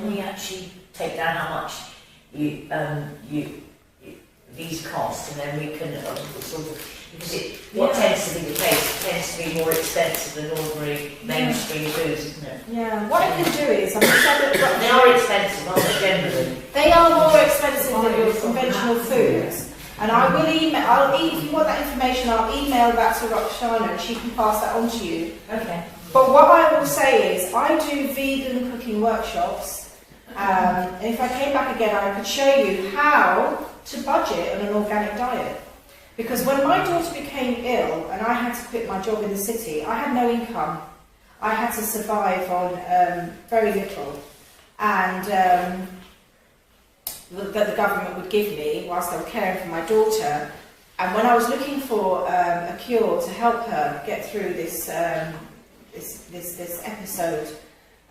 can we actually take down how much these cost, and then we can sort of, because what tends to be the case, it tends to be more expensive than ordinary mainstream foods, isn't it? Yeah, what I can do is, they are expensive, aren't they, generally? They are more expensive than your conventional foods. And I will email, if you want that information, I'll email that to Roxana and she can pass that on to you. Okay. But what I will say is, I do vegan cooking workshops, and if I came back again, I could show you how to budget on an organic diet. Because when my daughter became ill and I had to quit my job in the city, I had no income. I had to survive on very little. And that the government would give me whilst I was caring for my daughter. And when I was looking for a cure to help her get through this this episode,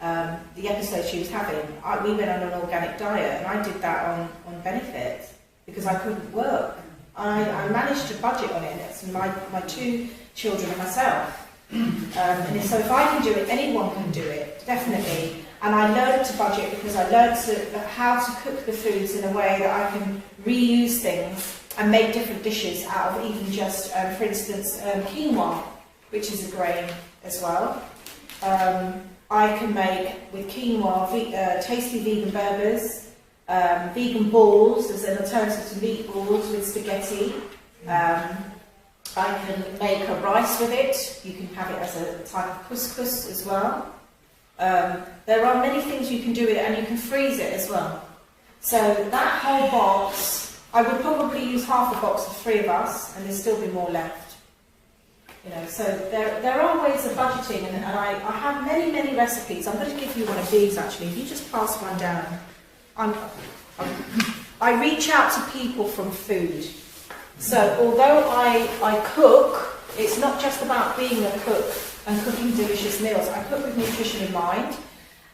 the episode she was having, we went on an organic diet, and I did that on benefit because I couldn't work. I managed to budget on it, and it's my two children and myself. And so if I can do it, anyone can do it, definitely. And I learned to budget because I learned how to cook the foods in a way that I can reuse things and make different dishes out of even just, for instance, quinoa, which is a grain as well. I can make with quinoa tasty vegan burgers, vegan balls as an alternative to meatballs with spaghetti. I can make a rice with it. You can have it as a type of couscous as well. There are many things you can do with it, and you can freeze it as well. So that whole box, I would probably use half a box for 3 of us, and there'd still be more left. You know, so there are ways of budgeting, and I have many recipes. I'm going to give you one of these actually. If you just pass one down. I reach out to people from food. So although I cook, it's not just about being a cook and cooking delicious meals. I cook with nutrition in mind,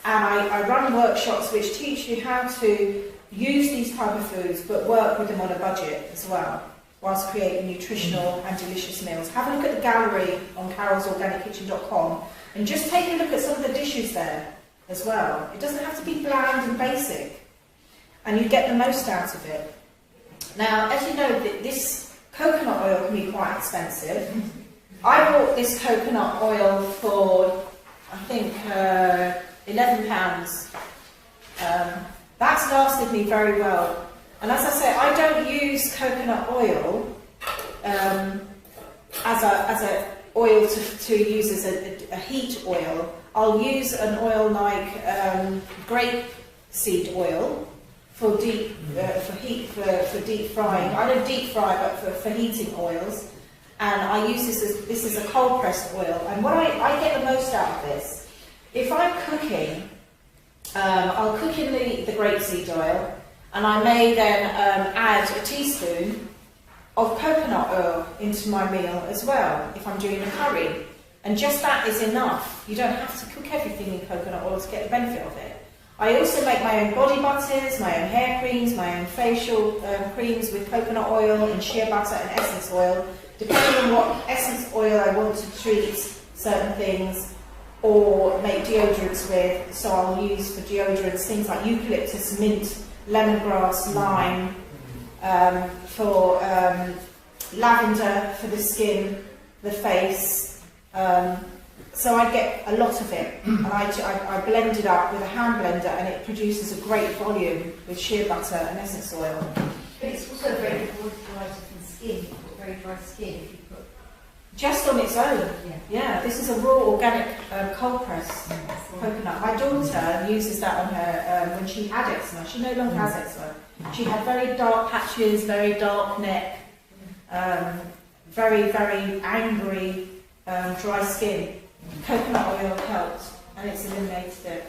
and I run workshops which teach you how to use these type of foods but work with them on a budget as well, whilst creating nutritional and delicious meals. Have a look at the gallery on carolsorganickitchen.com and just take a look at some of the dishes there as well. It doesn't have to be bland and basic, and you get the most out of it. Now, as you know, this coconut oil can be quite expensive. I bought this coconut oil for, I think, £11. That's lasted me very well. And as I say, I don't use coconut oil as a oil to use as a heat oil. I'll use an oil like grape seed oil for deep frying. I don't deep fry, but for heating oils. And I use this as a cold pressed oil. And what I get the most out of this, if I'm cooking, I'll cook in the grapeseed oil, and I may then add a teaspoon of coconut oil into my meal as well, if I'm doing a curry. And just that is enough. You don't have to cook everything in coconut oil to get the benefit of it. I also make my own body butters, my own hair creams, my own facial creams with coconut oil and shea butter and essence oil, depending on what essence oil I want to treat certain things or make deodorants with. So I'll use for deodorants things like eucalyptus, mint, lemongrass, lime, for lavender for the skin, the face. So I get a lot of it, and I blend it up with a hand blender, and it produces a great volume with shea butter and essence oil. But it's also very good moisturiser for the skin. You've got very dry skin if you put... Just on its own. Yeah, this is a raw organic cold press coconut. My daughter uses that on her when she had eczema. She no longer has eczema. She had very dark patches, very dark neck, very angry, dry skin. Coconut oil helped, and it's eliminated it.